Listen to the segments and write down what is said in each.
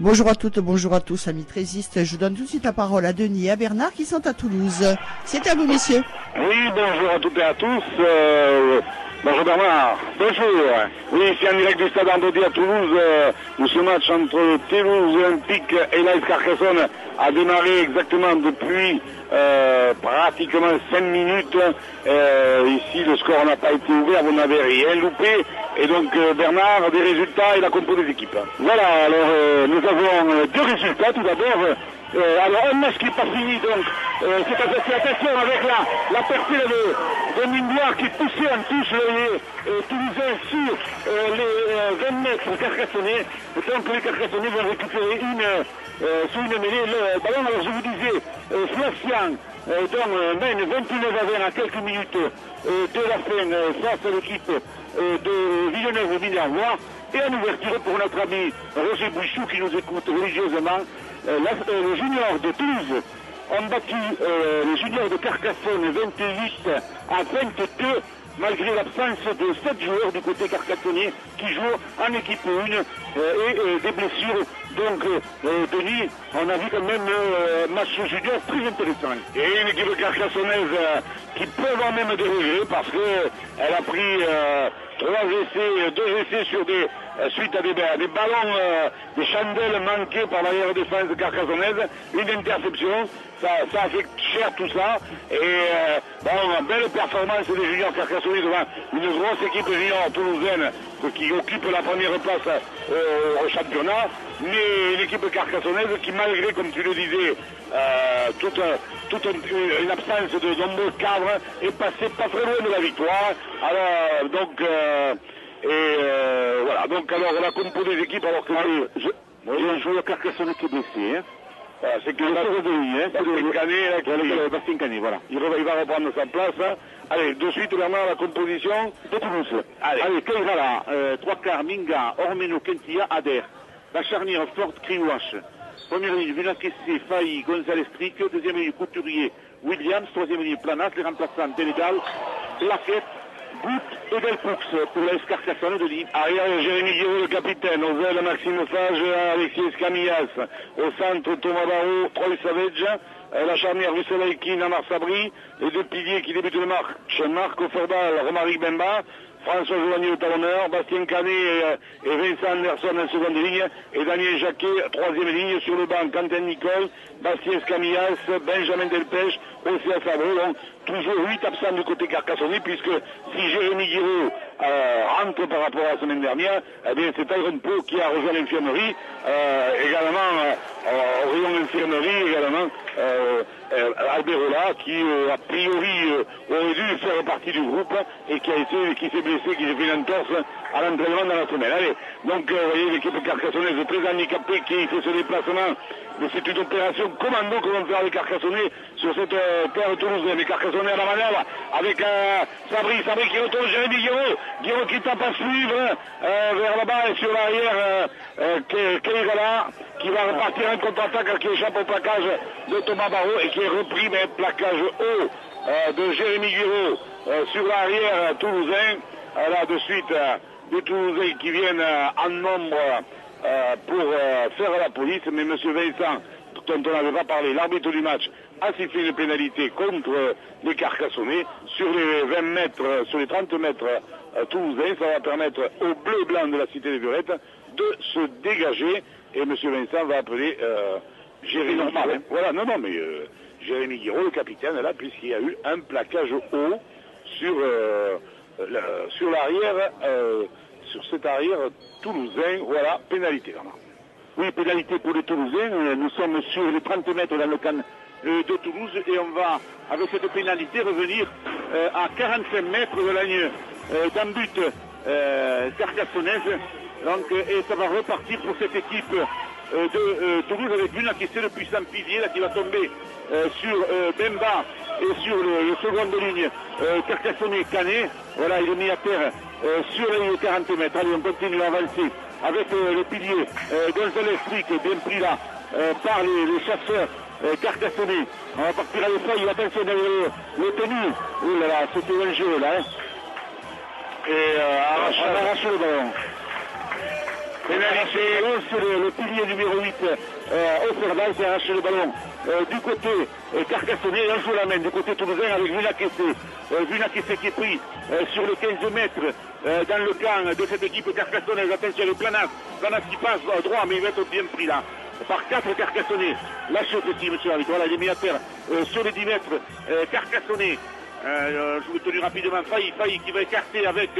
Bonjour à toutes, bonjour à tous, amis trésistes. Je donne tout de suite la parole à Denis et à Bernard qui sont à Toulouse. C'est à vous, messieurs. Oui, bonjour à toutes et à tous. Bonjour Bernard. Bonjour. Oui, ici en direct du stade André à Toulouse, où ce match entre Toulouse Olympique et l'AS Carcassonne a démarré exactement depuis pratiquement 5 minutes. Ici, le score n'a pas été ouvert, vous n'avez rien loupé. Et donc, Bernard, des résultats et la compo des équipes. Voilà, alors nous avons deux résultats. Tout d'abord, alors un match qui n'est pas fini, donc c'est attention avec la percée de Mindoir qui poussait en touche les Toulousains sur les 20 mètres carcassonnais. Donc les Carcassonnais vont récupérer sur une mêlée le ballon. Alors je vous disais, Flassian mène 29 à 20 à quelques minutes de la fin face à l'équipe de Villeneuve-Minervois. Et en ouverture pour notre ami Roger Bouchou qui nous écoute religieusement, les juniors de Toulouse ont battu les juniors de Carcassonne 28 à 22, malgré l'absence de 7 joueurs du côté carcassonnais qui jouent en équipe 1 et des blessures. Donc, Denis, on a vu quand même un match junior très intéressant. Et une équipe carcassonnaise qui peut avoir même des regrets parce qu'elle a pris 2 essais sur suite à des ballons, des chandelles manquées par l'arrière défense carcassonnaise, une interception, ça a fait cher tout ça, et belle performance des juniors carcassonnais devant une grosse équipe junior toulousaine qui occupe la première place au championnat, mais une équipe carcassonnaise qui malgré, comme tu le disais, toute une absence de nombreux cadres est passée pas très loin de la victoire. Alors donc voilà, donc alors la compo des équipes, alors que j'ai un joueur carcassonnais qui est blessé, hein. Voilà, c'est que Bastien Canet, voilà. Il va reprendre sa place. Hein. Allez, de suite, Bernard, la composition de Toulouse. Allez, Keirala, 3 quarts, Minga, Ormeno, Kentia, Ader. La charnière forte, Kriouache. Première ligne, Vilakessé, Failly, Gonzalez Tric. Deuxième ligne, Couturier, Williams. Troisième ligne, Planas. Les remplaçants, Délégal, Plaquette, Bout et Delpoux pour la Carcassonne de Lille. Arrière, Jérémy Guiraud, le capitaine. Aux ailes, Maxime Fage, Alexis Escamillas. Au centre, Thomas Barrault, Troy Savage. La charnière, Russell Namar Sabri. Les 2 piliers qui débutent le match, Marco Forbal, Romaric Bemba. François Joigny au talonneur, Bastien Canet et Vincent Anderson en seconde ligne, et Daniel Jacquet, 3e ligne, sur le banc, Quentin Nicole, Bastien Escamillas, Benjamin Delpech, Océa Sabro, donc toujours 8 absents du côté carcassonnais, puisque si Jérémy Guiraud rentre par rapport à la semaine dernière, eh bien c'est Tyrone Pau qui a rejoint l'infirmerie, également au rayon infirmerie, également Alberola qui a priori aurait dû faire partie du groupe et qui s'est blessé, qui s'est fait une entorse à l'entraînement dans la semaine. Allez, donc vous voyez l'équipe carcassonnaise très handicapée qui fait ce déplacement, mais c'est une opération commando que vont faire les Carcassonnais sur cette terre toulousaine. Les Carcassonnais à la manœuvre avec Sabri qui retourne Jérémy Guiraud qui tape à suivre vers là-bas et sur l'arrière Keirala qui va repartir en contre-attaque, qui échappe au plaquage de Thomas Barrault et qui est repris, mais plaquage haut de Jérémy Guiraud sur l'arrière toulousain. Là de suite des Toulousains qui viennent en nombre pour faire la police, mais M. Vincent, dont on n'avait pas parlé, l'arbitre du match, a sifflé une pénalité contre les Carcassonnais sur les 20 mètres, sur les 30 mètres toulousains. Ça va permettre aux bleus blancs de la Cité des Violettes de se dégager. Et M. Vincent va appeler Jérémy Guiraud. Hein. Voilà, non, mais Jérémy Guiraud, le capitaine, là, puisqu'il y a eu un plaquage haut sur l'arrière, sur cet arrière toulousain. Voilà, pénalité, vraiment. Oui, pénalité pour les Toulousains. Nous sommes sur les 30 mètres dans le camp de Toulouse et on va, avec cette pénalité, revenir à 45 mètres de la ligne d'un but carcassonnaise. Donc, et ça va repartir pour cette équipe de Toulouse avec Buna qui est le puissant pilier là, qui va tomber sur Bemba et sur le second de ligne Carcassonne Canet. Voilà, il est mis à terre sur les 40 mètres. Allez, on continue à avancer avec le pilier Gonzalez Tric, bien pris là par les chasseurs carcassonnais. On va partir à l'effet, attention le tenu. Oh là là, c'était un jeu là. Hein. Et arrache le ballon. pénalité, c'est le pilier numéro 8 Offerdal qui a arraché le ballon du côté carcassonnais et on joue la main du côté toulousain avec Vuna Kessé. Vuna Kessé qui est pris sur les 15 mètres dans le camp de cette équipe carcassonnaise. Attention le Planas qui passe droit mais il va être bien pris là par 4 carcassonnais. Lâchez aussi monsieur l'arbitre, voilà il est mis à terre sur les 10 mètres carcassonnais. Je vous tenu rapidement Failly qui va écarter avec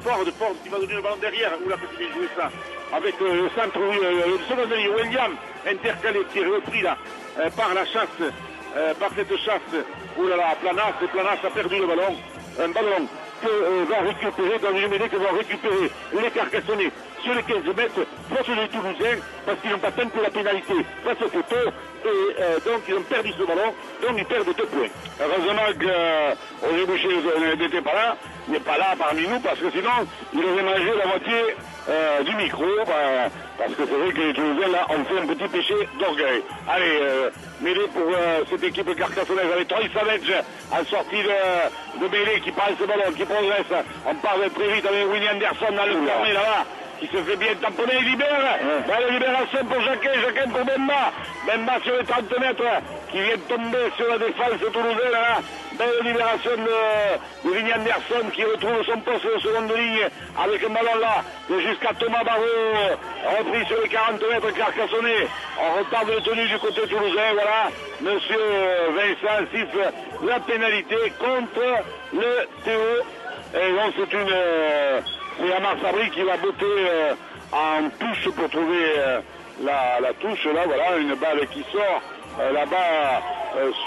Ford qui va donner le ballon derrière. Oula que c'est bien joué ça. Avec le centre, le second ligne, William intercalé qui est repris là par la chasse, par cette chasse. Oulala, Planas a perdu le ballon. Un ballon que va récupérer, dans les mêlées que vont récupérer les Carcassonnais sur les 15 mètres, face aux Toulousains, parce qu'ils n'ont pas tenté la pénalité face au poteau, et donc ils ont perdu ce ballon, donc ils perdent 2 points. Heureusement qu'Olivier Boucher n'était pas là, il n'est pas là parmi nous, parce que sinon, il aurait mangé la moitié du micro, parce que c'est vrai que les Toulousains là ont fait un petit péché d'orgueil. Allez, mêlée pour cette équipe carcassonnaise avec Troy Savage en sortie de mêlée qui prend ce ballon, qui progresse. On parle très vite avec Winnie Anderson dans le fermé là-bas, qui se fait bien tamponner, il libère. La libération pour Jacquin pour Bemba sur les 30 mètres, qui vient tomber sur la défense toulousaine là. Belle libération de Winnie Anderson qui retrouve son poste de seconde ligne avec un ballon là jusqu'à Thomas Barreau, repris sur les 40 mètres carcassonnés. On repart de tenue du côté toulousain, voilà. Monsieur Vincent siffle la pénalité contre le Théo. Et donc c'est Amar Sabri qui va botter en touche pour trouver la touche là, voilà, une balle qui sort là-bas.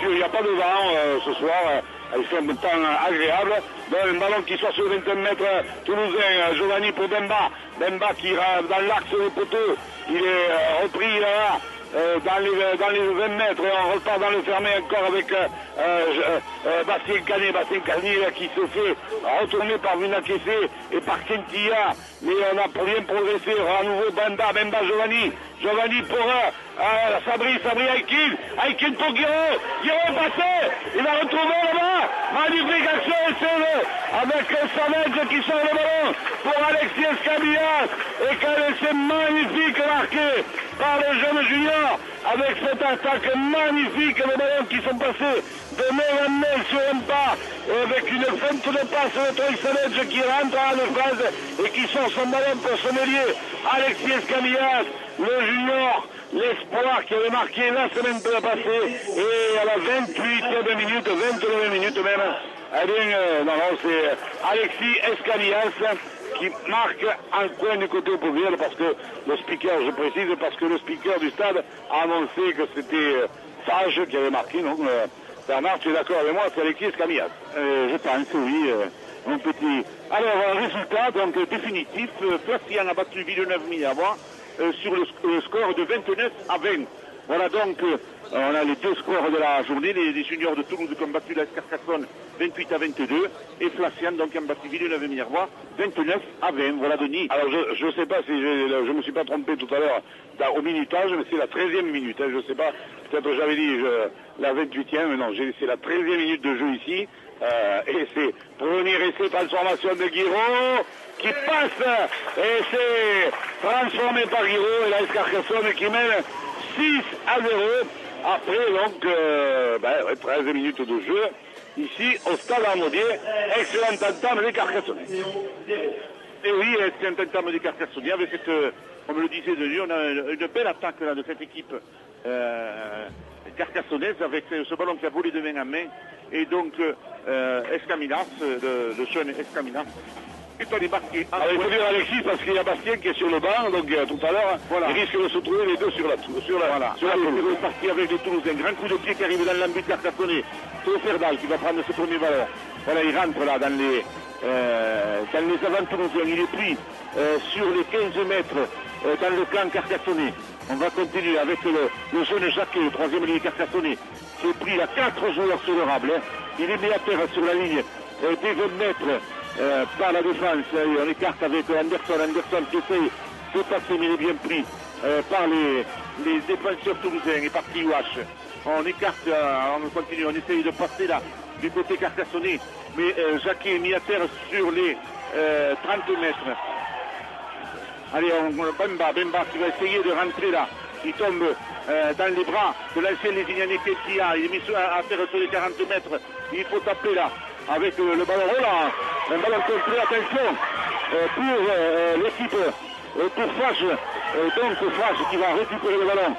Il n'y a pas de vent ce soir, il fait un temps agréable. Donc, un ballon qui sort sur 21 mètres toulousain, Giovanni pour Bemba qui dans l'axe des poteaux, il est repris là. Dans les 20 mètres et on repart dans le fermé encore avec Bastien Canet qui se fait retourner par Vuna Kessé et par Kentilla, mais on n'a rien progressé. À nouveau Bemba Giovanni pour Sabri Aikin pour Guiraud passé, il va retrouver là-bas, magnifique action avec Savage qui sort le ballon pour Alexis Escabillas et c'est magnifique marqué par le jeune junior avec cette attaque magnifique, les ballons qui sont passés de main en main sur un pas avec une feinte de passe de Troy Savage qui rentre à la phase et qui sort son ballon pour son ailier Alexis Escabillas, le junior, l'espoir qui avait marqué la semaine passée et à la 29e minute même. Eh bien, c'est Alexis Escabillas qui marque un coin du côté opposé, parce que le speaker, je précise, parce que le speaker du stade a annoncé que c'était Sage qui avait marqué, donc Bernard, tu es d'accord avec moi, c'est Alexis Escabillas. Je pense, oui, mon petit. Alors, résultat, donc définitif, Placian a battu Villeneuve-Minervois sur le score de 29 à 20. Voilà donc, on a les 2 scores de la journée, les juniors de Toulouse qui ont battu la Carcassonne 28 à 22 et Placian donc qui ont battu Villeneuve-Minervois 29 à 20. Voilà Denis. Alors je ne sais pas si je me suis pas trompé tout à l'heure au minutage, mais c'est la 13e minute, je ne sais pas, peut-être j'avais dit la 28e, mais non, c'est la 13e minute de jeu ici. Et c'est premier essai transformation de Guiraud qui passe et c'est transformé par Guiraud et la Carcassonne qui mène 6 à 0 après donc 13 minutes de jeu ici au stade Arnaudier. Excellente entame des Carcassonnais. Et oui, excellente entame des Carcassonnais avec cette, comme le disait Denis, on a une belle attaque là, de cette équipe carcassonnaise avec ce ballon qui a volé de main en main et donc Escaminas, le jeune Escaminas est allé marquer. Alors il faut dire Alexis parce qu'il y a Bastien qui est sur le banc, donc tout à l'heure, voilà. Il risque de se trouver les deux sur la Toulouse. Il parti avec les Toulousains, un grand coup de pied qui arrive dans l'embut carcassonnais. C'est Ferdal qui va prendre ce premier ballon. Voilà, il rentre là dans les avant toulousains, il est pris sur les 15 mètres dans le camp carcassonnais. On va continuer avec le jeune Jacquet, le 3e ligne carcassonnais, qui est pris à 4 joueurs sur le rable. Il est mis à terre sur la ligne des 20 mètres par la défense. On écarte avec Anderson qui essaye de passer, mais il est bien pris par les défenseurs toulousains et par Kiouache. On écarte, on continue, on essaye de passer là du côté carcassonnais, mais Jacquet est mis à terre sur les 30 mètres. Allez, Bemba qui va essayer de rentrer là. Il tombe dans les bras de l'ancien Lézinian Ketia. Il est mis à terre sur les 40 mètres. Il faut taper là avec le ballon. Oh là, un ballon contré, attention, pour l'équipe, pour Fage. Donc Fage qui va récupérer le ballon.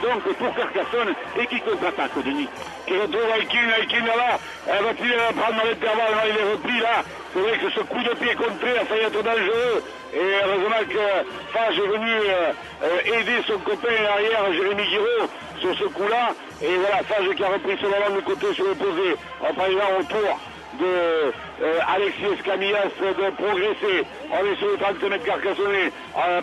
Donc pour Carcassonne et qui contre-attaque, Denis. Qui retrouve Aikin là-bas. Va-t-il prendre l'intervalle? Il est repris là. C'est vrai que ce coup de pied contré a failli être dangereux. Et heureusement que Fage est venu aider son copain arrière, Jérémy Guiraud, sur ce coup-là. Et voilà, Fage qui a repris ce ballon de côté sur l'opposé. En arrivant au tour de Alexis Escamillas de progresser. On est sur les 30 mètres carcassonnés.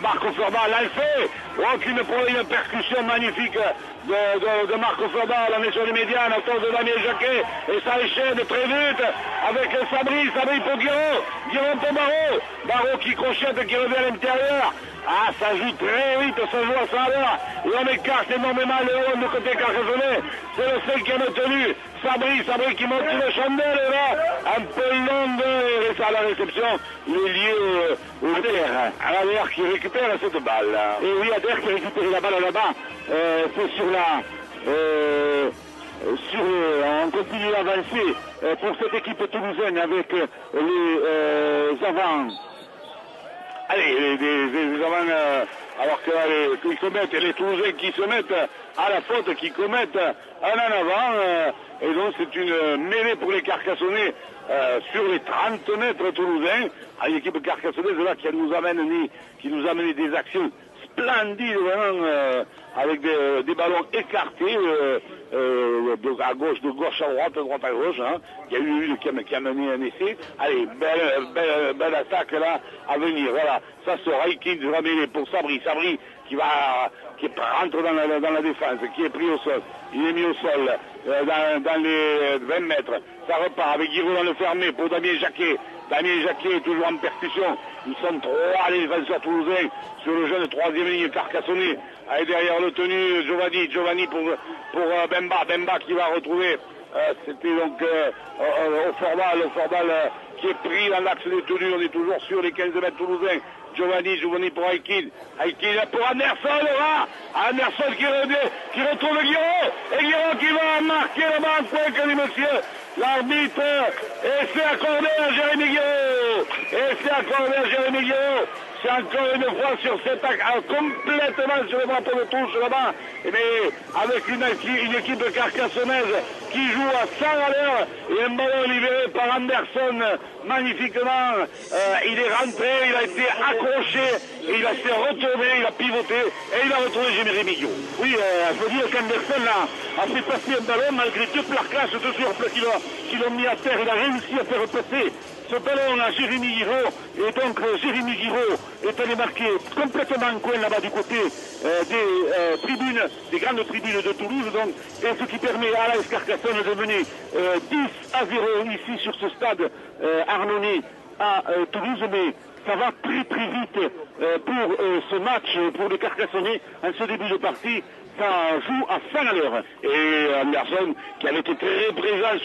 Marco Florba l'a fait. Une percussion magnifique de Marco Florba. On est sur les médianes, à cause de Damien Jacquet. Et ça enchaîne très vite avec Sabri pour Guiraud pour Barreau qui crochette, qui revient à l'intérieur. Ah, ça joue très vite, ça joue à ça alors. Et on écarte énormément le haut de côté carcassonnais. C'est le seul qui a maintenu. Sabri qui monte le chandelle là. Un peu long à la réception. Il est lié au Adair. À l'Adair qui récupère cette balle. Et oui, Adair qui récupère la balle là-bas. C'est sur la... on continue à avancer pour cette équipe toulousaine avec les avants. Allez, les avants, alors que ils commettent, les Toulousains qui se mettent à la faute, qui commettent un en avant, et donc c'est une mêlée pour les Carcassonnais sur les 30 mètres toulousains, à l'équipe carcassonnaise là qui nous amène des actions splendides vraiment, avec des ballons écartés à gauche, de gauche à droite, de droite à gauche. Hein. Il y a eu une qui a mené un essai. Allez, belle attaque là à venir. Voilà, ça sera Aikin de la mêlée pour Sabri qui rentre dans la défense, qui est pris au sol. Il est mis au sol dans les 20 mètres. Ça repart avec Guiraud dans le fermé pour Damien Jacquet. Damien Jacquet toujours en percussion. Ils sont trois les défenseurs toulousains sur le jeune troisième ligne carcassonné. Et derrière le tenu Giovanni pour Bemba qui va retrouver. C'était donc au Forbal qui est pris dans l'axe des tenues. On est toujours sur les 15 mètres toulousains. Giovanni pour Aikin pour Anderson là. Anderson qui retrouve Guiraud. Et Guiraud qui va marquer le banc point que dit monsieur l'arbitre. Et c'est accordé à Jérémy Guiraud. C'est encore une fois sur cet acte, complètement sur le drapeau de touche là-bas, mais avec une équipe carcassonnaise qui joue à 100 à l'heure et un ballon libéré par Anderson magnifiquement. Il est rentré, il a été accroché, et il a été retourné, il a pivoté et il a retrouvé Jérémy Guiraud. Oui, je veux dire qu'Anderson a fait passer un ballon malgré deux plaquages de surplus qui l'ont mis à terre. Il a réussi à faire passer ce ballon à Jérémy Guiraud, et donc Jérémy Guiraud est allé marquer complètement en coin là-bas du côté des grandes tribunes de Toulouse, donc, et ce qui permet à l'AS Carcassonne de mener 10-0 ici sur ce stade Arnonnet à Toulouse, mais ça va très vite pour ce match, pour les Carcassonnais en ce début de partie. Ça joue à 100 à l'heure. Et Anderson, qui avait été très présent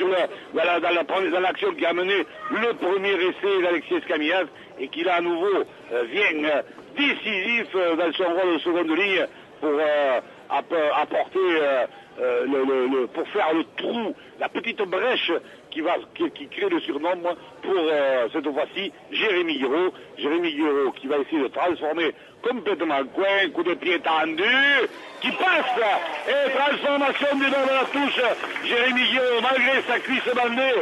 dans l'action qui a mené le premier essai d'Alexis Escamillas, et qui là à nouveau vient décisif dans son rôle de seconde ligne pour apporter pour faire le trou, la petite brèche qui crée le surnombre pour cette fois-ci Jérémy Guiraud qui va essayer de transformer complètement le coin, coup de pied tendu, qui passe, et transformation du nord de la touche. Jérémy Guiraud, malgré sa cuisse bandée,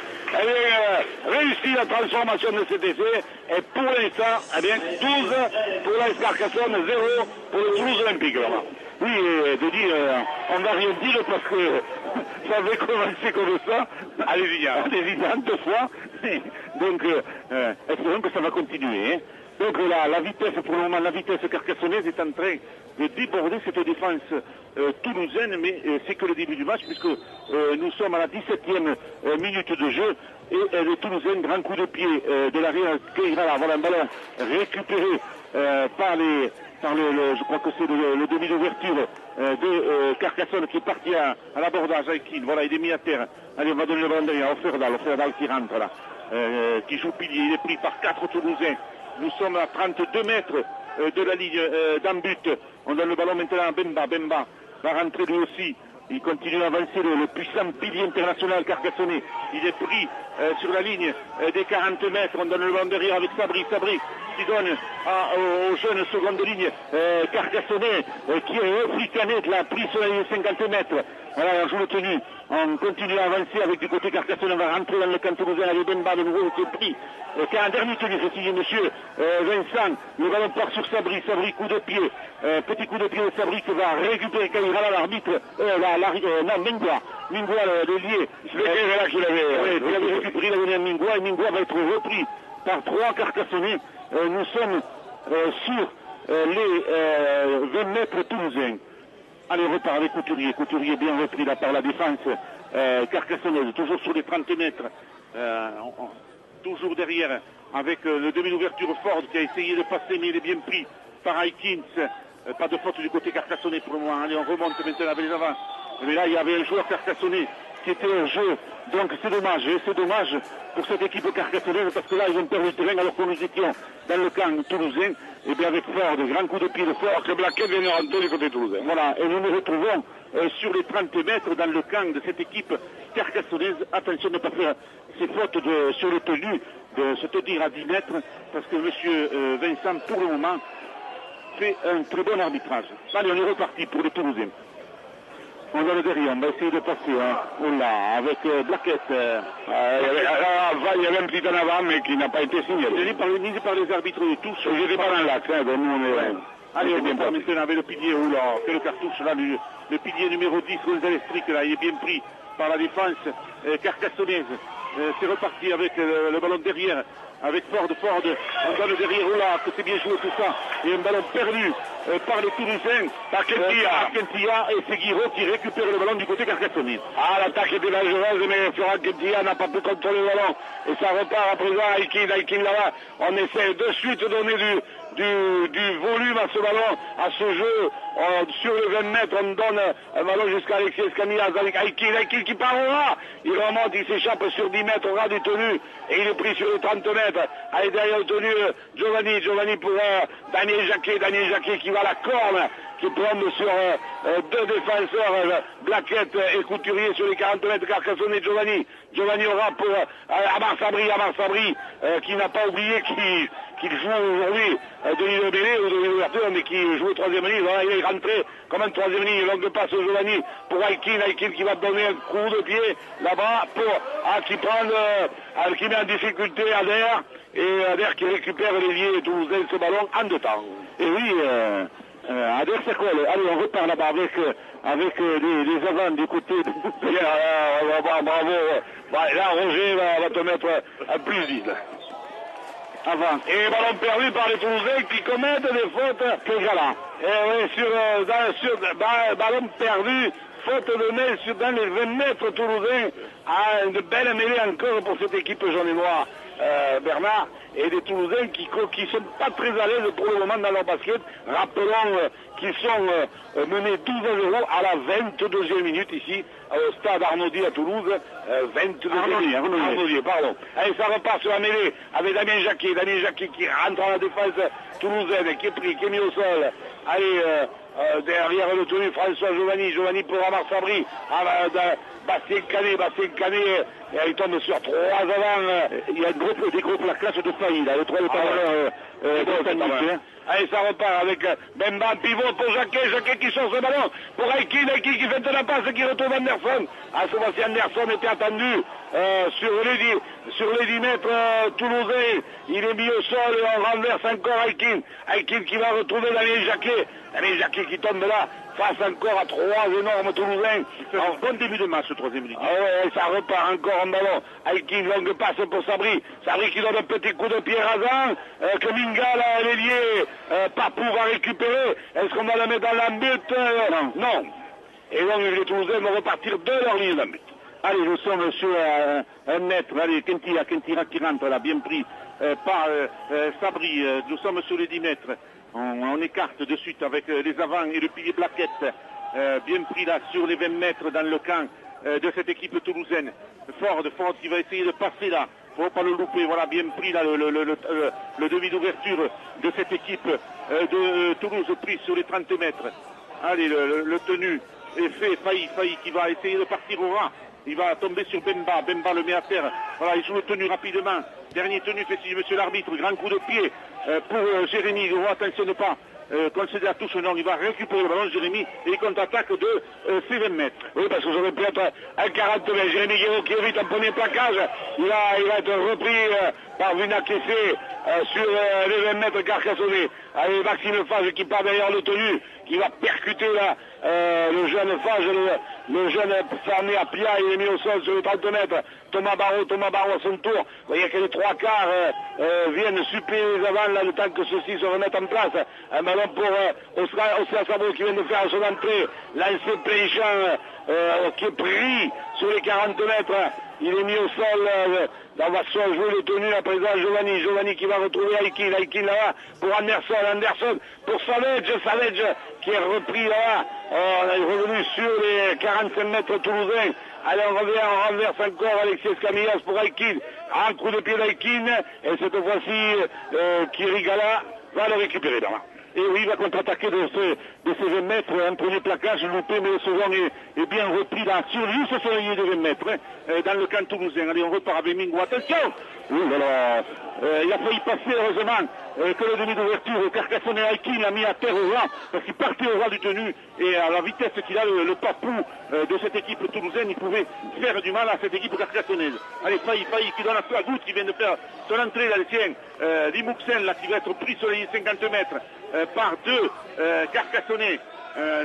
réussit la transformation de cet essai, et pour l'instant, 12 pour l'AS Carcassonne, 0 pour le Toulouse Olympique. Là. Oui, de dire, on va rien dire parce que ça avait commencé comme ça. Allez-y, deux fois. Donc, espérons que ça va continuer. Hein. Donc la vitesse, pour le moment, la vitesse carcassonnaise est en train de déborder cette défense toulousaine, mais c'est que le début du match, puisque nous sommes à la 17e minute de jeu, et les Toulousains, grand coup de pied de l'arrière, voilà un ballon récupéré par je crois que c'est le demi d'ouverture de Carcassonne qui est parti à l'abordage avec Aikin. Voilà, il est mis à terre. Allez, on va donner le ballon derrière au Ferdal qui rentre là, qui joue pilier. Il est pris par 4 Toulousains. Nous sommes à 32 mètres de la ligne d'un but. On donne le ballon maintenant à Bemba. Bemba va rentrer lui aussi. Il continue à avancer, le puissant pilier international carcassonnais. Il est pris sur la ligne des 40 mètres. On donne le ballon derrière avec Sabri. Sabri qui donne aux jeunes seconde ligne carcassonnais qui est fricané de la prise sur la ligne 50 mètres. Voilà, on joue le tenu. On continue à avancer avec du côté carcassonnais. On va rentrer dans le camp toulousain avec Bemba de nouveau qui est pris. Qui a un dernier tenu, c'est signé monsieur Vincent. Le ballon part sur Sabri. Sabri, coup de pied. Petit coup de pied de Sabri qui va récupérer quand il ira là l'arbitre. Non, Mingua. Mingua, le lié. C'est là qu'il avait. Il avait récupéré, il a donné à Mingua. Et Mingua va être repris par 3 carcassonnais. Nous sommes sur les 20 mètres toulousains. Allez, repart avec Couturier. Couturier bien repris là par la défense carcassonnaise. Toujours sur les 30 mètres. Toujours derrière avec le demi d'ouverture Ford qui a essayé de passer mais il est bien pris par Aikins. Pas de faute du côté carcassonnais pour le moment. Allez, on remonte maintenant avec les avants. Mais là, il y avait un joueur carcassonnais qui était en jeu. Donc c'est dommage. C'est dommage pour cette équipe carcassonnaise parce que là, ils ont perdu le terrain alors que nous étions dans le camp toulousain. Et bien avec Ford, grand coup de pied de Ford. Que Blaquet vient de rentrer du côté toulousain. Voilà, et nous nous retrouvons sur les 30 mètres dans le camp de cette équipe carcassonnaise. Attention de ne pas faire ces fautes sur le tenu, de se tenir à 10 mètres, parce que monsieur Vincent, pour le moment, fait un très bon arbitrage. Allez, on est reparti pour les Toulousains. On va le derrière, on va essayer de passer. Oh là, avec Blaquette. Il y avait un petit en avant, mais qui n'a pas été signalé. Ni par les arbitres de tous. Je n'étais pas dans l'axe, donc nous on est... Allez, on vient maintenant avec le pilier, oh là, quelle cartouche là, le pilier numéro 10, González Strick, là, il est bien pris par la défense carcassonnaise. C'est reparti avec le ballon derrière, avec Ford, on donne derrière, oh là, que c'est bien joué tout ça, et un ballon perdu par les Toulousains, par Kentia, et c'est Guiraud qui récupère le ballon du côté carcassonnais. Ah, l'attaque était dangereuse, mais Florent Kentia n'a pas pu contrôler le ballon, et ça repart à présent à Aikin là-bas, on essaie de suite de donner du volume à ce ballon, à ce jeu. Sur les 20 mètres, on donne un ballon jusqu'à Alexis Escamillas avec Aikin qui part au ras. Il remonte, il s'échappe sur 10 mètres au ras du tenu et il est pris sur les 30 mètres. Allez, derrière le tenu, Giovanni pour Daniel Jacquet qui va à la corne, qui plombe sur 2 défenseurs, Blaquette et Couturier sur les 40 mètres, Carcassonne et Giovanni aura pour Amar Sabri qui n'a pas oublié qu'il joue aujourd'hui de l'île Bélé ou de l'ouverture, mais qui joue au 3e ligne. Voilà, il est rentré comme un 3e ligne, longue passe au Giovanni pour Aikin qui va donner un coup de pied là-bas pour qui met en difficulté Adair, et Adair qui récupère les toulousains ce ballon en 2 temps. Et oui, Adair ça colle. Allez, on repart là-bas avec les avants du côté de... Bravo. Là, Roger va te mettre un plus 10. Avant. Et ballon perdu par les Toulousains qui commettent des fautes. Quel gars-là. Et oui, ballon perdu, faute de main dans les 20 mètres toulousains. Une belle mêlée encore pour cette équipe jaune et noire, Bernard. Et des Toulousains qui sont pas très à l'aise pour le moment dans leur basket. Rappelons qu'ils sont menés 12-0 à la 22e minute ici au stade Arnaudier à Toulouse. 22e minute. Arnaudier, pardon. Allez, ça repart sur la mêlée avec Damien Jacquet qui rentre dans la défense toulousaine, qui est pris, qui est mis au sol. Allez, derrière le tenu, François Giovanni pour Amar Sabri. Bastien Canet, il tombe sur 3 avant. Il y a des groupes la classe de faillite, le 3 de parole. Allez, ça repart avec Bemba, pivot pour Jacquet qui sort ce ballon pour Aikin qui fait de la passe, qui retrouve Anderson. À ce moment-ci, Anderson était attendu sur les 10 mètres toulousains. Il est mis au sol et on renverse encore Aikin qui va retrouver Daniel Jacquet qui tombe là face encore à 3 énormes Toulousains. En bon début de match, ce 3e ligne. Ah ouais, ça repart encore en ballon. Aikin, longue passe pour Sabri qui donne un petit coup de pied rasant, que Minga, l'ailier, Papou va récupérer. Est-ce qu'on va le mettre dans l'embut? Non. Et donc les Toulousains vont repartir de leur ligne d'embut. Allez, nous sommes sur un mètre. Allez, Kentira qui rentre là, bien pris par Sabri. Nous sommes sur les 10 mètres. On écarte de suite avec les avants et le pilier Blaquette. Bien pris là sur les 20 mètres dans le camp de cette équipe toulousaine. Ford qui va essayer de passer là faut pas le louper. Voilà, bien pris là, le demi d'ouverture de cette équipe de Toulouse pris sur les 30 mètres. Allez, le tenu est fait. Failli qui va essayer de partir au ras. Il va tomber sur Bemba. Bemba le met à terre. Voilà, il joue le tenu rapidement. Dernier tenu fait signer monsieur l'arbitre. Grand coup de pied pour Jérémy. Attention de ne pas concéder à touche. Non, il va récupérer le ballon, Jérémy, et il contre-attaque de ses 20 mètres. Oui, parce que ça aurait pu être un 40 mètres. Jérémy Guéraud qui évite un premier plaquage. Il va être repris par Vina Kessé sur les 20 mètres Carcassonnet. Allez, Maxime Fage qui part derrière le tenu, qui va percuter là, le jeune Fage, le jeune fermé à Pia. Il est mis au sol sur les 30 mètres. Thomas Barraud à son tour. Vous voyez que les trois quarts viennent suppléer les avants là, le temps que ceux-ci se remettent en place. Un ballon pour Oscar Sabot qui vient de faire son entrée. Lancé plein champ qui est pris sur les 40 mètres. Il est mis au sol. On va jouer le tenu à présent Giovanni qui va retrouver Aikin là-bas pour Anderson pour Savage qui est repris là-bas. On est revenu sur les 45 mètres toulousains. Allez, on renverse encore Alexis Camillas pour Aikin. Un coup de pied d'Aikin. Et cette fois-ci, Kirigala va le récupérer là-bas. Et oui, il va contre-attaquer de ces 20 mètres, un premier plaquage loupé, mais le second est bien repris là, sur juste sur la ligne de 20 mètres, dans le camp toulousain. Allez, on repart avec Mingo. Attention! Oui, alors, il a failli passer, heureusement, que le demi d'ouverture, Carcassonnet Aikin l'a mis à terre au ras, parce qu'il partait au ras du tenu, et à la vitesse qu'il a, le papou de cette équipe toulousaine, il pouvait faire du mal à cette équipe carcassonnaise. Allez, Failli qui donne un peu à goutte, qui vient de faire son entrée là, le tien, Limouxen, là, qui va être pris sur les 50 mètres, par deux Carcassonnet.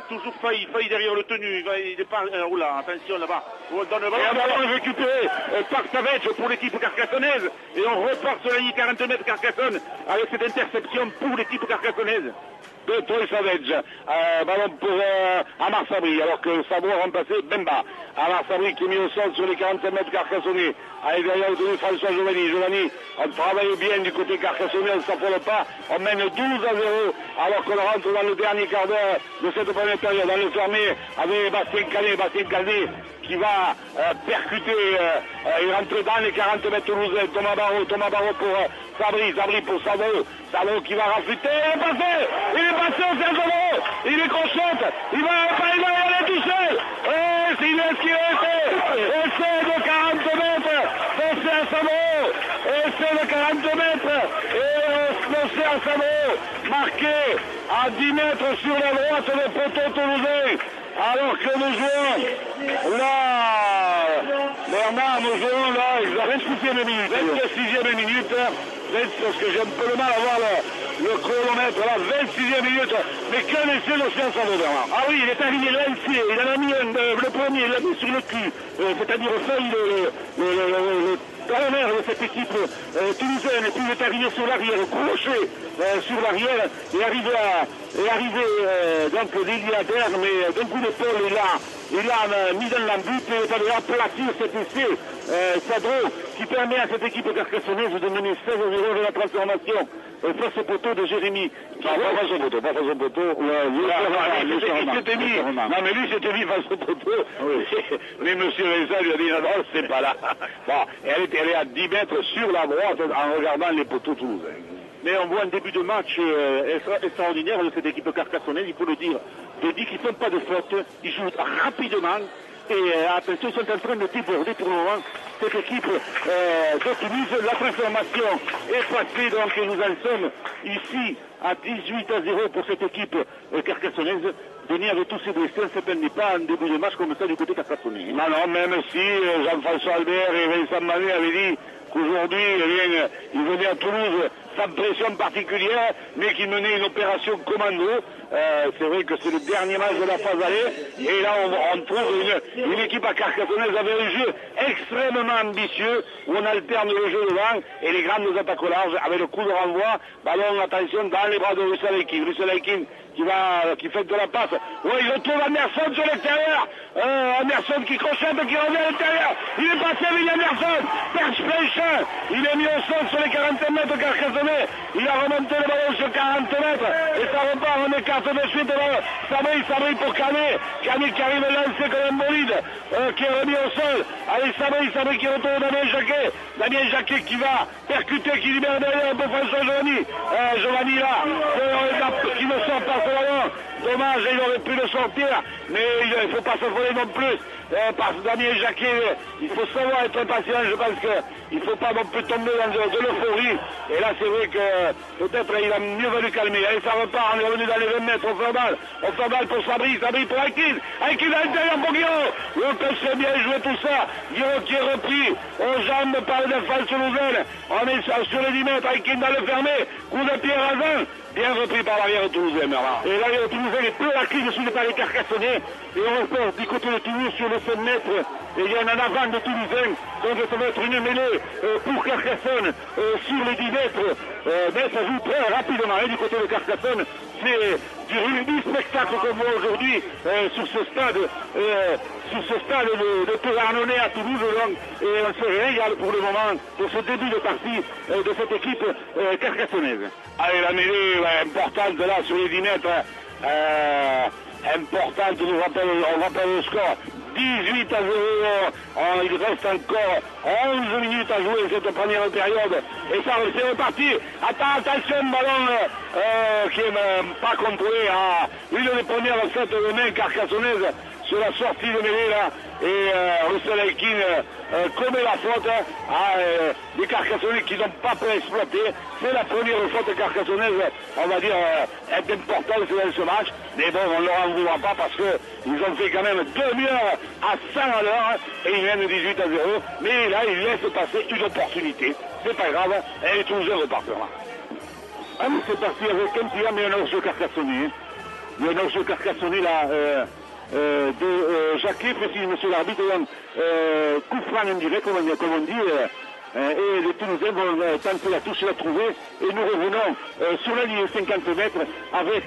Toujours failli derrière le tenu. Il est pas. Oula, attention là-bas. On donne le ballon. Et un ballon récupéré par Savage pour l'équipe carcassonnaise. Et on repart sur la ligne 40 mètres Carcassonne avec cette interception pour l'équipe carcassonnaise de Troy Savage. Ballon pour Amar Sabri, alors que Sabot a remplacé Bemba. Amar Sabri qui est mis au sol sur les 45 mètres Carcassonnet. Allez, derrière le tenu François Giovanni, on travaille bien du côté Carcassonnet, on ne s'affole pas. On mène 12-0 alors qu'on rentre dans le dernier quart d'heure de cette première période. Dans le fermé avec Bastien Canet qui va percuter et rentrer dans les 40 mètres toulousains. Thomas Barraud pour Sabri pour Sabot qui va raffuter. Il est passé au Sergio. Il est crochette. Il va y aller tout seul. Il est ce qu'il a fait. Essai de 40 mètres. Foncé à Sabot. Essai de 40 mètres. Et foncé à Sabot. Marqué à 10 mètres sur la droite des poteaux toulousains. Alors que nous jouons là, Bernard, nous jouons là, 26e minute. 26e minute, parce que j'ai un peu le mal à voir le chronomètre, là, 26e minute. Mais quel essai l'Océan Sabot, Bernard? Ah oui, il est arrivé lancé, il en a mis le premier, il l'a mis sur le cul, c'est-à-dire failli le talonneur de cette équipe tunisienne, et puis il est arrivé sur l'arrière, crochet sur l'arrière, et arrivé donc l'Iliadère, mais d'un coup d'épaule, il a mis dans l'embut et il a aplatir cet essai Sadro qui permet à cette équipe carcassonnaise de mener 16-0 de la transformation face au poteau de Jérémy. Pas face au poteau. Il s'était mis. Non, mais lui s'était mis face au poteau. Mais monsieur Vincent lui a dit non, c'est pas là. Bon, elle est à 10 mètres sur la droite en regardant les poteaux toulousains. Mais on voit un début de match extraordinaire de cette équipe carcassonnaise, il faut le dire. De dire qu'ils ne font pas de faute, ils jouent rapidement. Et attention, ils sont en train de déborder pour le moment cette équipe de Toulouse. La transformation est passée, donc et nous en sommes ici à 18-0 pour cette équipe carcassonnaise. Denis avait tous ses blessés, on ne se plaignait pas en début de match comme ça du côté carcassonnais. Non, même si Jean-François Albert et Vincent Manet avaient dit qu'aujourd'hui, il venait à Toulouse sans pression particulière, mais qu'il menait une opération commando. C'est vrai que c'est le dernier match de la phase aller, et là on trouve une équipe à Carcassonne avec un jeu extrêmement ambitieux, où on alterne le jeu devant, et les grandes attaques au large, avec le coup de renvoi, ballon, attention, dans les bras de Russell Aikin, qui fait de la passe. Oui, il retrouve Anderson sur l'extérieur. Anderson qui crochette, qui revient à l'intérieur. Il est passé avec Anderson. Perche Marchand, il est mis au sol sur les 40 mètres Carcassonnet. Il a remonté le ballon sur 40 mètres et ça repart, on écarte de suite Sabri pour Canet qui arrive lancé comme un bolide, qui est remis au sol. Allez, Sabri qui retourne Damien Jacquet qui va percuter, qui libère derrière un peu François Giovanni là, qui ne sort pas ce ballon. Dommage, il aurait pu le sortir, mais il ne faut pas s'affoler non plus. Parce que Damien Jacquet, il faut savoir être patient, je pense qu'il ne faut pas non plus tomber dans de l'euphorie. Et là, c'est vrai que peut-être il a mieux valu calmer. Allez, ça repart, on est revenu dans les 20 mètres, on fait balle pour Sabri pour Akin à l'intérieur pour Guiraud. Le pêche bien joué tout ça. Guiraud qui est repris aux jambes par le défense toulousaine. On est sur les 10 mètres, Akin dans le fermé, coup de pied rasant. Bien repris par l'arrière toulousain. Et l'arrière toulousain est peu acquis dessus par les Carcassonnais. Et on repart du côté de Toulouse sur les 5 mètres. Et il y en a un avant de Toulousain. Donc ça va être une mêlée pour Carcassonne sur les 10 mètres. Mais ça joue très rapidement. Et du côté de Carcassonne, c'est du rugby spectacle qu'on voit aujourd'hui sur ce stade de Tournonnet à Toulouse. Donc, et on se régale pour le moment pour ce début de partie de cette équipe carcassonnaise. Allez, la mêlée importante là sur les 10 mètres. Importante, on rappelle le score. 18 à 0, il reste encore 11 minutes à jouer cette première période. Et ça, c'est reparti. Attention, ballon qui n'est pas contrôlé à une des premières fêtes de main carcassonnaise sur la sortie de mêlée là. Et Russell Aikin commet la faute à des Carcassonnais qui n'ont pas pu exploiter. C'est la première faute carcassonnaise, on va dire, importante dans ce match. Mais bon, on ne leur en voudra pas parce qu'ils ont fait quand même demi-heure à 100 à l'heure et ils mènent 18 à 0. Mais là, ils laissent passer une opportunité. C'est pas grave, et les Toulousains repartent. Ah oui, c'est parti avec un petit mais un hors-jeu carcassonné. Il y a un hors-jeu carcassonné là. De Jacquet, précise monsieur l'arbitre, coup franc indirect, comme on dit, et les Toulousains vont tenter la touche et la trouver, et nous revenons sur la ligne 50 mètres avec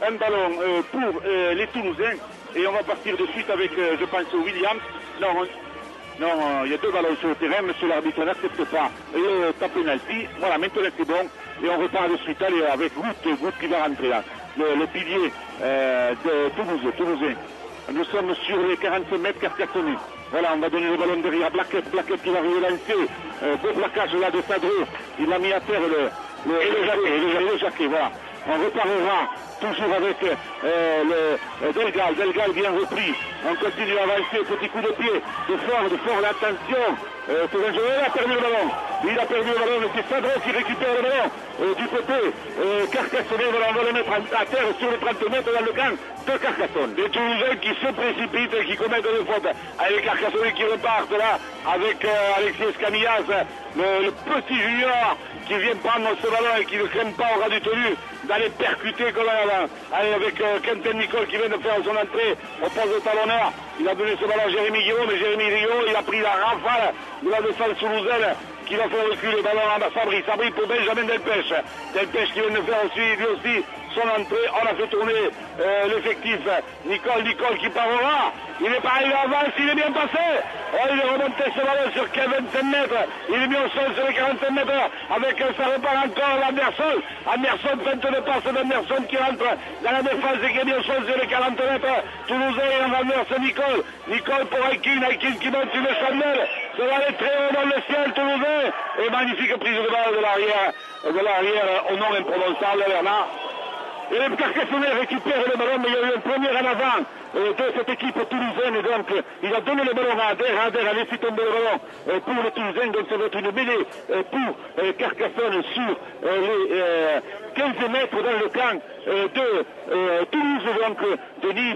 un ballon pour les Toulousains, et on va partir de suite avec, je pense, Williams. Non, il y a deux ballons sur le terrain, monsieur l'arbitre n'accepte pas le top penalty. Voilà, maintenant c'est bon, et on repart de suite, allez, avec Goutte qui va rentrer là, le pilier de Toulousain. Nous sommes sur les 45 mètres Carcassonne. Voilà, on va donner le ballon derrière Blaquette qui va relancer. Beau plaquage là de Sadreux. Il a mis à terre le Jacquet, voilà. On reparlera toujours avec Delgal bien repris. On continue à avancer, petit coup de pied, de fort, l'attention. Il a perdu le ballon. C'est Sadreux qui récupère le ballon du côté Carcassonne. Voilà, on va le mettre à terre sur les 30 mètres dans le camp de Carcassonne. Des Toulousains qui se précipitent et qui commettent des fautes. Avec les Carcassonnais qui repartent là, avec Alexis Escamillas, le petit junior qui vient prendre ce ballon et qui ne craint pas au ras du tenu d'aller percuter comme avant. Allez, avec Quentin Nicole qui vient de faire son entrée au poste de talonneur. Il a donné ce ballon à Jérémy Guiraud, mais Jérémy Guiraud, il a pris la rafale de la défense toulousaine qui va faire reculer le ballon à Sabri pour Benjamin Delpech. Delpech qui vient de faire aussi, lui aussi, son entrée. On a fait tourner l'effectif. Nicole qui parlera. Il est pas arrivé avant, il est bien passé. Oh, il est remonté ce ballon sur 25 mètres. Il est mis au sol sur les 45 mètres. Avec ça repart encore Anderson. Anderson, feinte de passe d'Anderson qui rentre dans la défense et qui est mis au sol sur les 40 mètres. Toulousain et en renverse Nicole pour Aikin qui monte sur le chandelle. Ça va aller très haut dans le ciel, Toulousain. Et magnifique prise de balle de l'arrière au nom imprononçable, Bernard. Et les Carcassonnais récupèrent le ballon, mais il y a eu un premier en avant de cette équipe toulousaine. Et donc, il a donné le ballon à Adair. Adair a laissé tomber le ballon pour les Toulousains. Donc, ça va être une mêlée pour Carcassonne sur les 15 mètres dans le camp de Toulouse. Donc, Denis,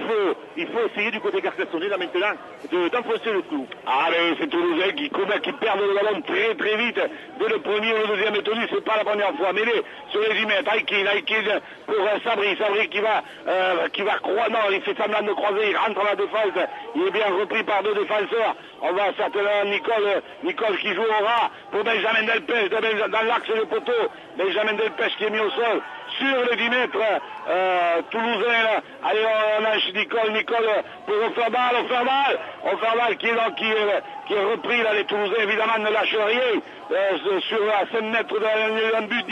il faut essayer du côté Carcassonnais, là maintenant, d'enfoncer le clou. Allez, c'est Toulousain qui perd le ballon très très vite. Dès le premier ou le deuxième tenu, c'est pas la première fois. Mêlée sur les 10 mètres. Aikin pour Sabri qui va croire. Non, il fait semblant de croiser, il rentre dans la défense. Il est bien repris par deux défenseurs. On va certainement Nicole qui joue au ras pour Benjamin Delpech dans l'axe du poteau. Benjamin Delpech qui est mis au sol. sur les 10 mètres toulousain. Là. Allez, on lâche Nicole pour Oferbal qui est repris là. Les Toulousains évidemment ne lâchent rien sur la 5 mètres d'un but.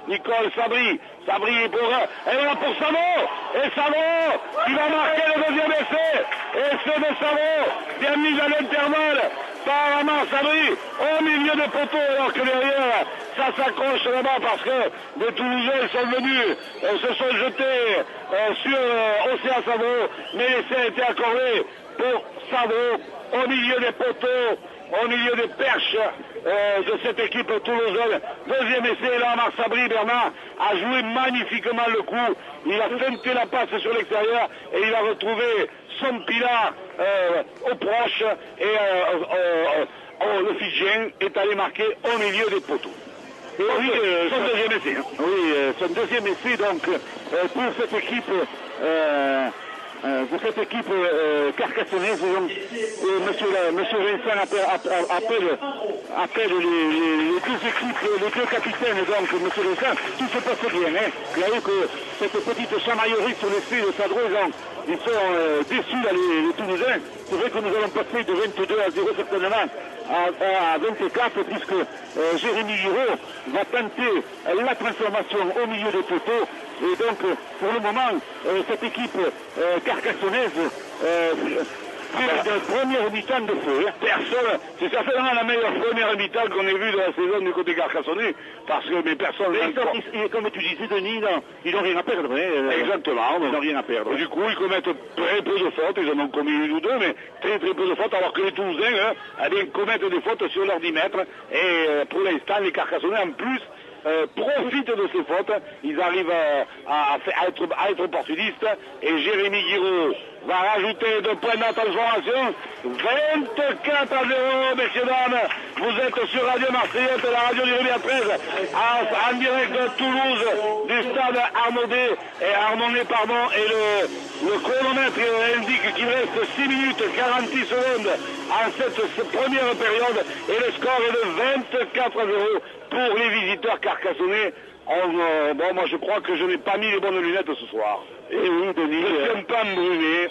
Nicole Sabri est pour elle est là pour Savon, et Savon qui va marquer le deuxième essai, essai de Savon bien mis à l'intervalle par Amar Sabri au milieu des poteaux, alors que derrière ça s'accroche là-bas parce que des Toulousains sont venus, se sont jetés sur Océan Savon, mais l'essai a été accordé pour Savon au milieu des poteaux, au milieu des perches de cette équipe toulousaine. Deuxième essai, là, Amar Sabri, Bernard a joué magnifiquement le coup. Il a feinté la passe sur l'extérieur et il a retrouvé son pilar au proche et le Fidjien est allé marquer au milieu des poteaux. Et oui, son deuxième essai. Hein. Oui, son deuxième essai donc pour cette équipe. De cette équipe carcassonnaise, donc, monsieur Vincent appelle les deux équipes, les deux capitaines, donc monsieur Vincent, tout se passe bien, hein. Il y a eu que cette petite chamaillerie sur l'essai de Sadro, donc, ils sont déçus là, les Toulousains. C'est vrai que nous allons passer de 22 à 0 certainement à 24, puisque Jérémy Giraud va tenter la transformation au milieu des poteaux. Et donc, pour le moment, cette équipe carcassonnaise fait de première mi-temps de feu. Personne, c'est certainement la meilleure première mi-temps qu'on ait vue de la saison du côté carcassonnais, parce que mais personne... comme tu disais, Denis, ils n'ont rien à perdre. Hein, exactement, ils n'ont rien à perdre. Et du coup, ils commettent très peu de fautes, ils en ont commis une ou deux, mais très peu de fautes, alors que les Toulousains commettent des fautes sur leurs 10 mètres, et pour l'instant, les carcassonnais, en plus, profitent de ces fautes, ils arrivent à être opportunistes, et Jérémy Giraud va rajouter 2 points de transformation. 24 à 0, messieurs, dames. Vous êtes sur Radio Marseillaise, la radio du Rubia 13, en direct de Toulouse, du stade Armandé, et le chronomètre indique qu'il reste 6 minutes 46 secondes en cette première période, et le score est de 24 à 0 pour les visiteurs carcassonnais. Bon, moi je crois que je n'ai pas mis les bonnes lunettes ce soir. Et oui, Denis. Je suis un peu embrumé.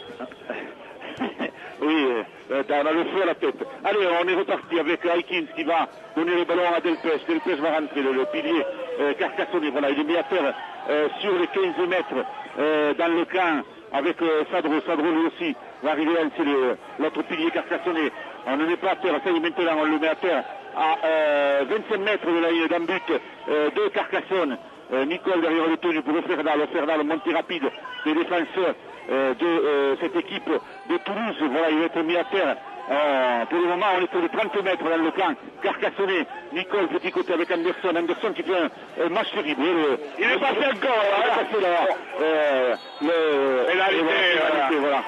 Oui, on a le feu à la tête. Allez, on est reparti avec Aikins qui va donner le ballon à Delpech. Delpech va rentrer, le pilier carcassonnais. Voilà, il est mis à terre sur les 15 mètres dans le camp avec Sadro. Sadro lui aussi va arriver à lancer l'autre pilier carcassonnais. On ne met pas à terre, ça y est, maintenant on le met à terre à 25 mètres de la ligne d'un but de Carcassonne. Nicole derrière le tenu pour Ferdal, montée rapide des défenseurs de cette équipe de Toulouse. Voilà, il va être mis à terre. Pour le moment, on est sur les 30 mètres dans le camp carcassonné. Nicole, petit côté avec Anderson. Anderson qui fait un match terrible. Il est passé encore, il est passé là. Pénalité, voilà.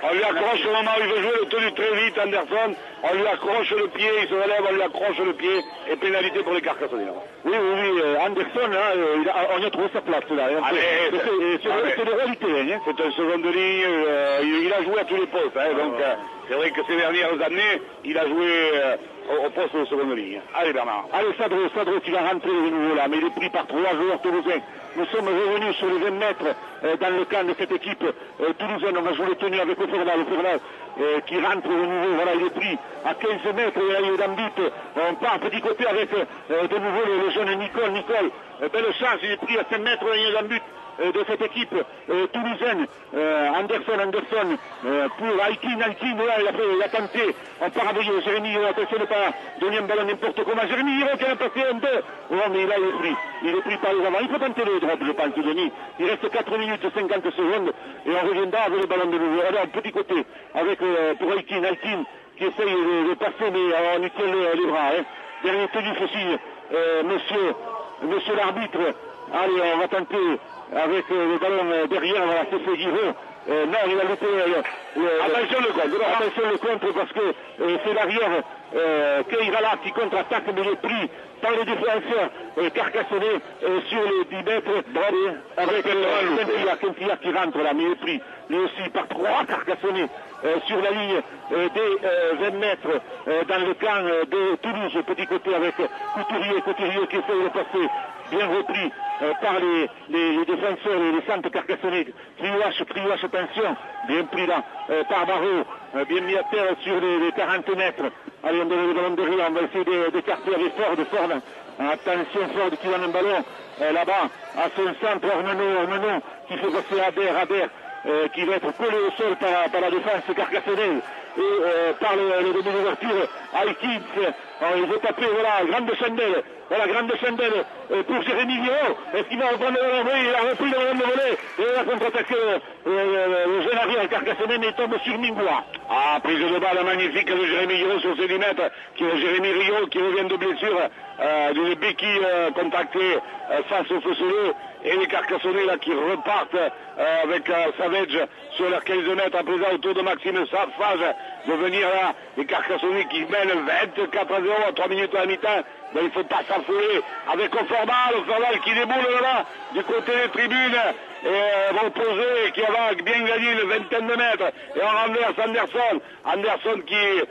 On lui accroche au moment où il veut jouer le tenue très vite, Anderson. On lui accroche le pied, il se relève, on lui accroche le pied. Et pénalité pour les Carcassonnais. Oui, Anderson, on y a trouvé sa place là. C'est de réalité. Hein. C'est un second de ligne, il a joué à tous les postes. Hein, donc c'est vrai que ces dernières années, il a joué au poste de seconde ligne. Allez Bernard. Allez Sadro qui va rentrer de nouveau là, mais il est pris par 3 joueurs toulousains. Nous sommes revenus sur les 20 mètres dans le camp de cette équipe toulousaine. On va jouer le tenu avec Ferdal qui rentre de nouveau. Voilà, il est pris à 15 mètres et là il est dans le but. On part petit côté avec de nouveau le jeune Nicole. Belle chance, il est pris à 5 mètres et il est dans le but de cette équipe toulousaine. Anderson pour Aikin, là, il a tenté. On part avec Jérémy, attention de ne pas donner un ballon n'importe comment. Jérémy Giraud qui a passé un 2. Oh, mais là il est pris par les avants. Il faut tenter le drop, je pense, Denis. Il reste 4 minutes 50 secondes et on reviendra avec le ballon de nouveau. Alors, petit côté avec pour Aikin qui essaye de passer, mais on lui tient les bras. Hein. Dernier tenus aussi, monsieur l'arbitre. Allez, on va tenter avec le ballon derrière, voilà, c'est fait Giraud. Non, il a loupé attention le contre parce que c'est l'arrière Keirala qui contre-attaque, mais il est pris par les défenseurs carcassonnés sur les 10 mètres avec Quintilla qui rentre là, mais il est pris lui aussi par 3 carcassonnés sur la ligne des 20 mètres dans le camp de Toulouse, petit côté avec Couturier qui essaie de passer bien repris par les défenseurs et les centres carcassonnés. Priouache, attention, bien pris là par Barreau, bien mis à terre sur les 40 mètres. Allez, on donne le ballon derrière, on va essayer d'écarter avec Ford. Attention, Ford qui donne un ballon là-bas à son centre, Ormenon qui fait passer Adair, qui va être collé au sol par la défense carcassonnaise et par le demi d'ouverture Aikins. Il veut taper, voilà, grande chandelle pour Jérémy Guiraud. Est-ce qu'il va reprendre le ballon? Oui, il a repris le ballon de volée et il va contre-attaquer le jeune arrière carcassonnais, mais il tombe sur Mingoua. Prise de balle magnifique de Jérémy Guiraud sur ses 10 mètres, Jérémy Guiraud qui revient de blessure, d'une béquille contractée face au Fossoleux, et les Carcassonnais là qui repartent avec Savage sur leurs 15 mètres à présent autour de Maxime Safage de venir là, les Carcassonnais qui mènent 24-0 à 3 minutes à la mi-temps. Ben, il ne faut pas s'affoler avec Oforbal qui déboule là du côté des tribunes et reposé, qui va bien gagner une vingtaine de mètres, et on renverse Anderson qui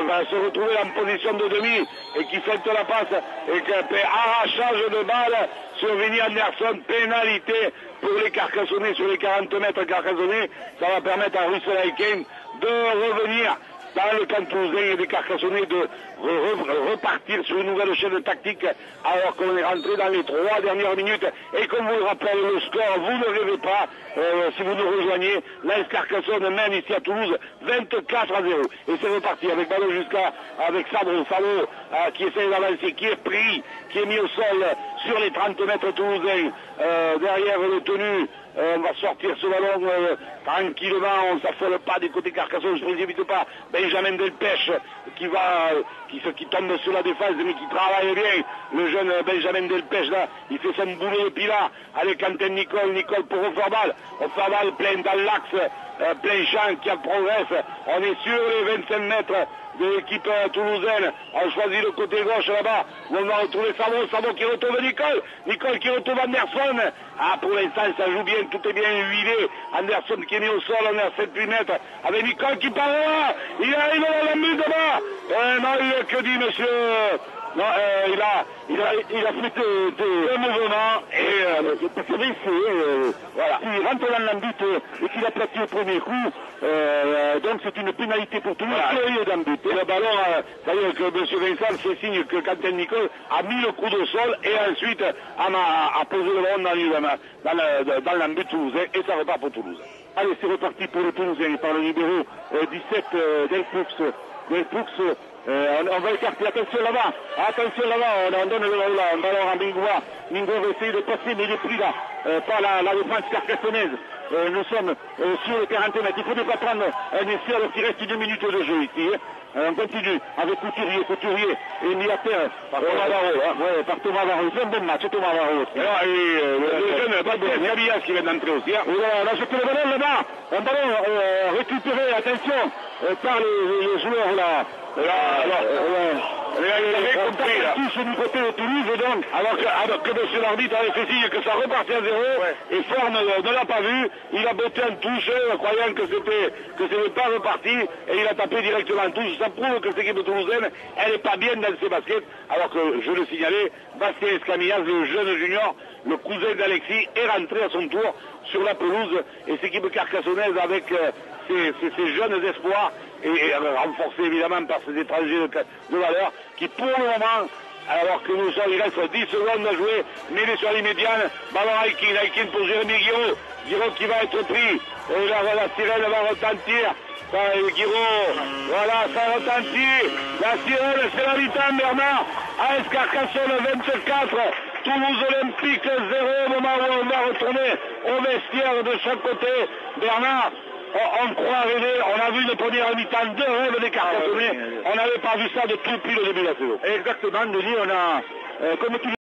va se retrouver en position de demi et qui fait la passe et qui fait arrachage de balle sur Vinny Anderson, pénalité pour les Carcassonnais sur les 40 mètres Carcassonnais. Ça va permettre à Russell Aiken de revenir dans le camp toulousain et des Carcassonnais de repartir sur une nouvelle chaîne tactique alors qu'on est rentré dans les 3 dernières minutes. Et comme vous le rappelle le score, vous ne rêvez pas, si vous nous rejoignez, l'AS Carcassonne mène ici à Toulouse 24-0. Et c'est reparti avec ballon avec Sabro qui essaie d'avancer, qui est pris, qui est mis au sol sur les 30 mètres toulousains, derrière le tenu. On va sortir ce ballon tranquillement, on ne s'affole pas des côtés Carcassonne, je ne précipite pas. Benjamin Delpech qui tombe sur la défense mais qui travaille bien. Le jeune Benjamin Delpech là, il fait son boulot. Et puis là, avec Quentin Nicole pour Oforbal plein dans l'axe, plein champ qui progresse. On est sur les 25 mètres de l'équipe toulousaine. On choisit le côté gauche là-bas où on va retrouver Savo qui retrouve Nicole qui retrouve Anderson. Pour l'instant ça joue bien, tout est bien huilé. Anderson qui est mis au sol, on est à 7-8 mètres avec Nicole qui part là, il arrive dans la but là-bas. Non, que dit monsieur? Non, il a fait un mouvement et c'est vrai, voilà. Il rentre dans l'ambit et qu'il a plaqué au premier coup, donc c'est une pénalité pour Toulouse dans le but. Et le ballon, d'ailleurs que M. Vincent fait signe que Quentin Nicole a mis le coude au sol et ensuite a posé le ballon dans l'ambit toulousain et ça repart pour Toulouse. Allez, c'est reparti pour le Toulousain par le numéro 17 Delpoux. On va écarter, attention là-bas, on donne le ballon à Mingoua. Mingoua va essayer de passer, mais il est pris là par la défense carcassonnaise. Nous sommes sur les 40 mètres, il ne faudrait pas prendre un essai alors qu'il reste 1 minute de jeu ici. On continue avec Couturier est mis à terre par Thomas Varro. Par Thomas Varro, c'est un bon match, Thomas Varro. Le jeune Baptiste Cabillas qui vient d'entrer aussi. On a jeté le ballon là-bas, un ballon récupéré, attention, par les joueurs là. Il avait compris là. Tous du côté de Toulouse donc, alors que monsieur l'arbitre avait fait signe que ça repartait à 0, et Ford ne l'a pas vu, il a botté en touche, croyant que c'était pas reparti, et il a tapé directement en touche. Ça prouve que cette équipe toulousaine, elle n'est pas bien dans ses baskets, alors que je le signalais, Bastien Escamillas, le jeune junior, le cousin d'Alexis, est rentré à son tour sur la pelouse, et cette équipe carcassonnaise avec ces jeunes espoirs, et renforcés évidemment par ces étrangers de valeur, qui pour le moment, alors que nous sommes, il reste 10 secondes à jouer, mêlé sur les médianes, ballon Aikin pour Jérémy Guiraud qui va être pris, et là la sirène va retentir. Guiraud, voilà, ça retentit, la sirène, c'est la mi-temps, Bernard, AS Carcassonne 24, Toulouse Olympique 0, au moment où on va retourner au vestiaire de chaque côté. Bernard, on croit rêver, on a vu une première mi-temps de rêve des Carcassonnais, on n'avait pas vu ça depuis le début de la saison. Exactement, Denis, on a, comme tu